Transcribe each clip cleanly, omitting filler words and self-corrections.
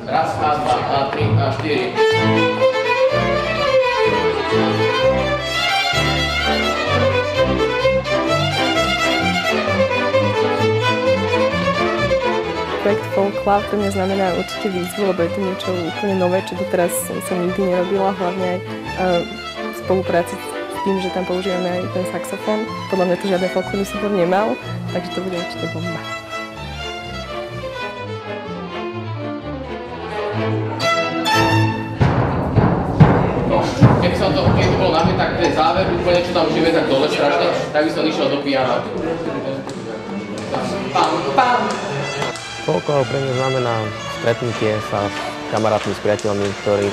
Raz, a dva, a tri, a štyri. Projekt Folklab pre mňa znamená určite výzvu, lebo je to niečo úplne nové, čo doteraz som nikdy nerobila, hlavne aj v spolupráci s tým, že tam používame aj ten saxofón. Podľa mňa to žiadny folklórny súbor nemal, takže to bude určite bomba. Keby to bolo na mne, tak ten záver, úplne čo tam živé, tak dole strašne, tak by som išiel do piana. Pam, pam. Folklór pre mňa znamená stretnutie sa s kamarátmi, s priateľmi, ktorí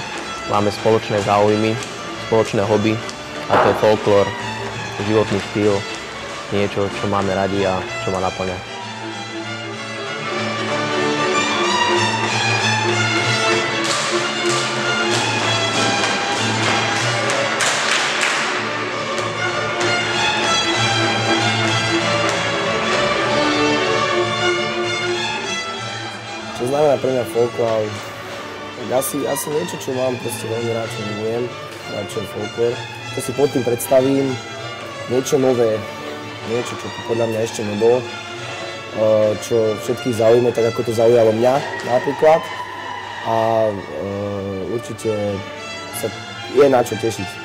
máme spoločné záujmy, spoločné hobby, a to je folklór, životný štýl, niečo, čo máme radi a čo ma naplňa. Čo znamená pre mňa folklór? Asi niečo, čo mám proste veľmi rád, čo milujem, čo je folklór. Čo si pod tým predstavím, niečo nové, niečo, čo podľa mňa ešte nebolo, čo všetkých zaujíme, tak ako to zaujalo mňa napríklad. A určite sa je na čo tešiť.